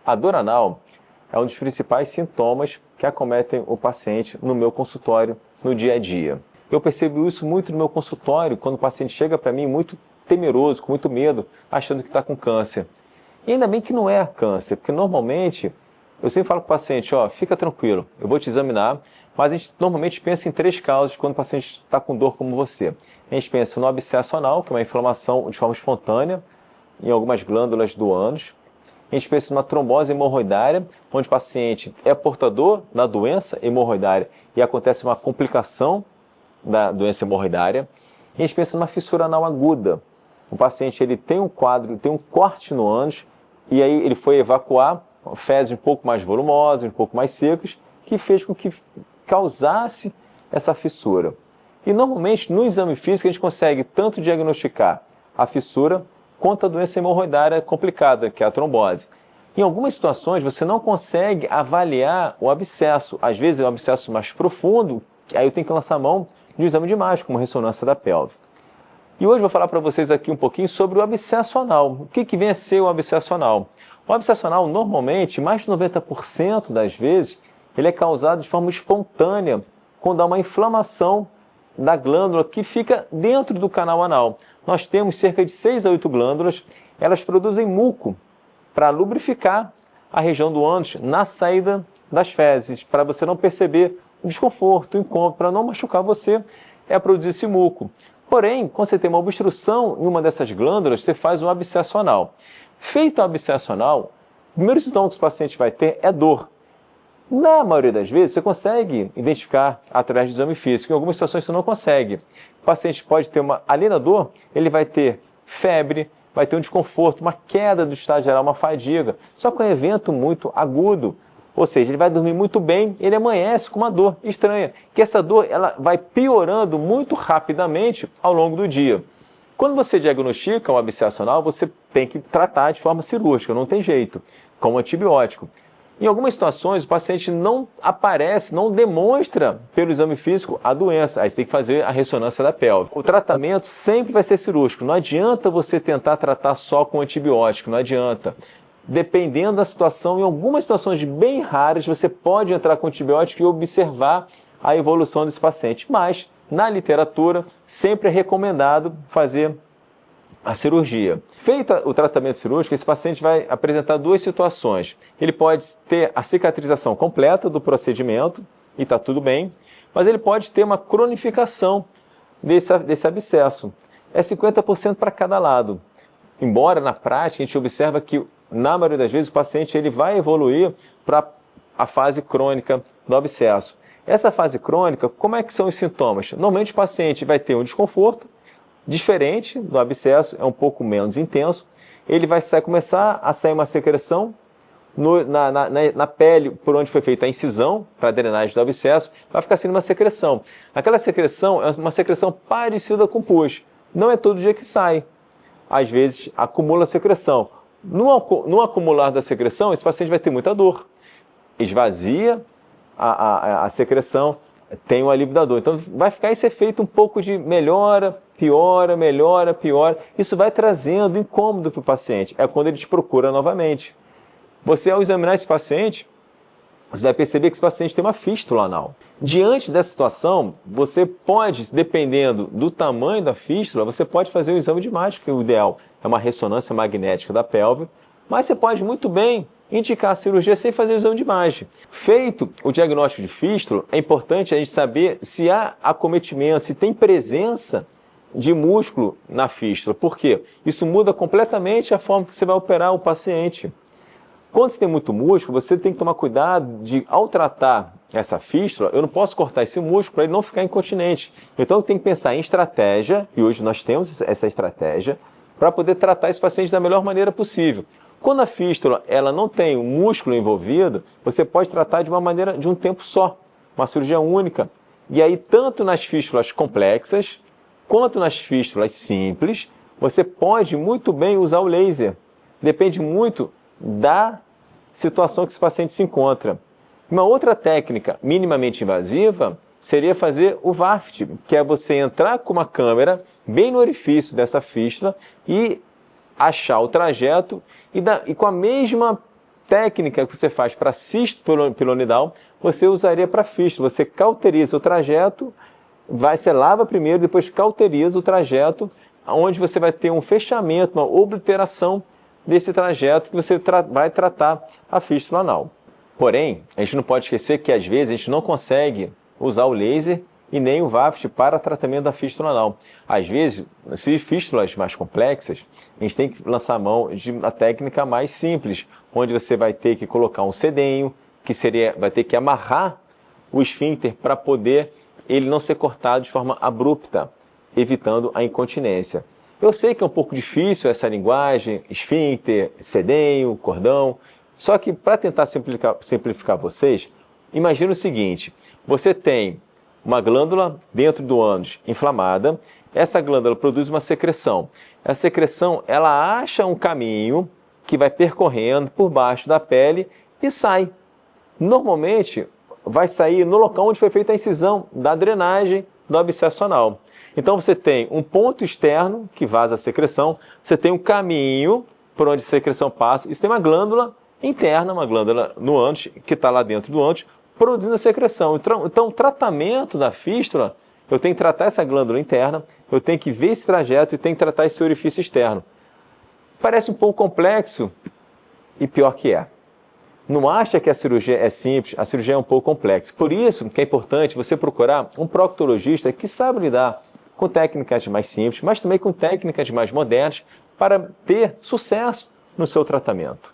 A dor anal é um dos principais sintomas que acometem o paciente no meu consultório, no dia a dia. Eu percebo isso muito no meu consultório, quando o paciente chega para mim muito temeroso, com muito medo, achando que está com câncer. E ainda bem que não é câncer, porque normalmente eu sempre falo para o paciente, ó, fica tranquilo, eu vou te examinar, mas a gente normalmente pensa em 3 causas quando o paciente está com dor como você. A gente pensa no abscesso anal, que é uma inflamação de forma espontânea em algumas glândulas do ânus. A gente pensa numa trombose hemorroidária, onde o paciente é portador da doença hemorroidária e acontece uma complicação da doença hemorroidária. A gente pensa numa fissura anal aguda. O paciente ele tem um quadro, tem um corte no ânus, e aí ele foi evacuar fezes um pouco mais volumosas, um pouco mais secas, que fez com que causasse essa fissura. E normalmente no exame físico a gente consegue tanto diagnosticar a fissura quanto a doença hemorroidária complicada, que é a trombose. Em algumas situações você não consegue avaliar o abscesso. Às vezes é um abscesso mais profundo, aí eu tenho que lançar a mão de um exame de imagem, como ressonância da pelve. E hoje eu vou falar para vocês aqui um pouquinho sobre o abscesso anal. O que vem a ser o abscesso anal? O abscesso anal, normalmente, mais de 90% das vezes, ele é causado de forma espontânea, quando há uma inflamação da glândula que fica dentro do canal anal. Nós temos cerca de 6 a 8 glândulas, elas produzem muco para lubrificar a região do ânus na saída das fezes, para você não perceber o desconforto, o incômodo, para não machucar você, é produzir esse muco. Porém, quando você tem uma obstrução em uma dessas glândulas, você faz um abscesso anal. Feito o abscesso anal, o primeiro sintoma que o paciente vai ter é dor. Na maioria das vezes, você consegue identificar através do exame físico. Em algumas situações, você não consegue. O paciente pode ter além da dor, ele vai ter febre, vai ter um desconforto, uma queda do estado geral, uma fadiga. Só que é um evento muito agudo. Ou seja, ele vai dormir muito bem, ele amanhece com uma dor estranha. Que essa dor ela vai piorando muito rapidamente ao longo do dia. Quando você diagnostica um abscesso anal, você tem que tratar de forma cirúrgica, não tem jeito, com antibiótico. Em algumas situações, o paciente não aparece, não demonstra pelo exame físico a doença. Aí você tem que fazer a ressonância da pelve. O tratamento sempre vai ser cirúrgico. Não adianta você tentar tratar só com antibiótico, não adianta. Dependendo da situação, em algumas situações bem raras, você pode entrar com antibiótico e observar a evolução desse paciente. Mas, na literatura, sempre é recomendado fazer a cirurgia. Feito o tratamento cirúrgico, esse paciente vai apresentar 2 situações. Ele pode ter a cicatrização completa do procedimento, e está tudo bem, mas ele pode ter uma cronificação desse abscesso. É 50% para cada lado. Embora, na prática, a gente observa que, na maioria das vezes, o paciente ele vai evoluir para a fase crônica do abscesso. Essa fase crônica, como é que são os sintomas? Normalmente o paciente vai ter um desconforto, diferente do abscesso, é um pouco menos intenso. Ele vai começar a sair uma secreção na pele por onde foi feita a incisão para a drenagem do abscesso, vai ficar sendo uma secreção. Aquela secreção é uma secreção parecida com pus. Não é todo dia que sai. Às vezes acumula secreção. No acumular da secreção, esse paciente vai ter muita dor. Esvazia a secreção, tem um alívio da dor. Então vai ficar esse efeito um pouco de melhora, piora, melhora, piora. Isso vai trazendo incômodo para o paciente. É quando ele te procura novamente. Você, ao examinar esse paciente, você vai perceber que esse paciente tem uma fístula anal. Diante dessa situação, você pode, dependendo do tamanho da fístula, você pode fazer um exame de imagem, que o ideal é uma ressonância magnética da pelve, mas você pode muito bem indicar a cirurgia sem fazer o exame de imagem. Feito o diagnóstico de fístula, é importante a gente saber se há acometimento, se tem presença de músculo na fístula. Por quê? Isso muda completamente a forma que você vai operar o paciente. Quando você tem muito músculo, você tem que tomar cuidado de, ao tratar essa fístula, eu não posso cortar esse músculo para ele não ficar incontinente. Então eu tenho que pensar em estratégia, e hoje nós temos essa estratégia, para poder tratar esse paciente da melhor maneira possível. Quando a fístula ela não tem o músculo envolvido, você pode tratar de uma maneira de um tempo só, uma cirurgia única. E aí, tanto nas fístulas complexas, quanto nas fístulas simples, você pode muito bem usar o laser. Depende muito da situação que esse paciente se encontra. Uma outra técnica minimamente invasiva seria fazer o VAFT, que é você entrar com uma câmera bem no orifício dessa fístula e achar o trajeto e com a mesma técnica que você faz para cisto pilonidal, você usaria para fístula. Você cauteriza o trajeto, você lava primeiro, depois cauteriza o trajeto, onde você vai ter um fechamento, uma obliteração desse trajeto que você vai tratar a fístula anal. Porém, a gente não pode esquecer que às vezes a gente não consegue usar o laser e nem o VAFT para tratamento da fístula anal. Às vezes, se fístulas mais complexas, a gente tem que lançar a mão de uma técnica mais simples, onde você vai ter que colocar um sedenho, vai ter que amarrar o esfíncter para poder ele não ser cortado de forma abrupta, evitando a incontinência. Eu sei que é um pouco difícil essa linguagem, esfíncter, sedenho, cordão, só que para tentar simplificar vocês, imagina o seguinte, você tem uma glândula dentro do ânus inflamada, essa glândula produz uma secreção. Essa secreção, ela acha um caminho que vai percorrendo por baixo da pele e sai. Normalmente, vai sair no local onde foi feita a incisão da drenagem do abscesso anal. Então, você tem um ponto externo que vaza a secreção, você tem um caminho por onde a secreção passa, e você tem uma glândula interna, uma glândula no ânus, que está lá dentro do ânus, produzindo a secreção. Então, o tratamento da fístula, eu tenho que tratar essa glândula interna, eu tenho que ver esse trajeto e tenho que tratar esse orifício externo. Parece um pouco complexo e pior que é. Não acha que a cirurgia é simples, a cirurgia é um pouco complexa. Por isso que é importante você procurar um proctologista que sabe lidar com técnicas mais simples, mas também com técnicas mais modernas para ter sucesso no seu tratamento.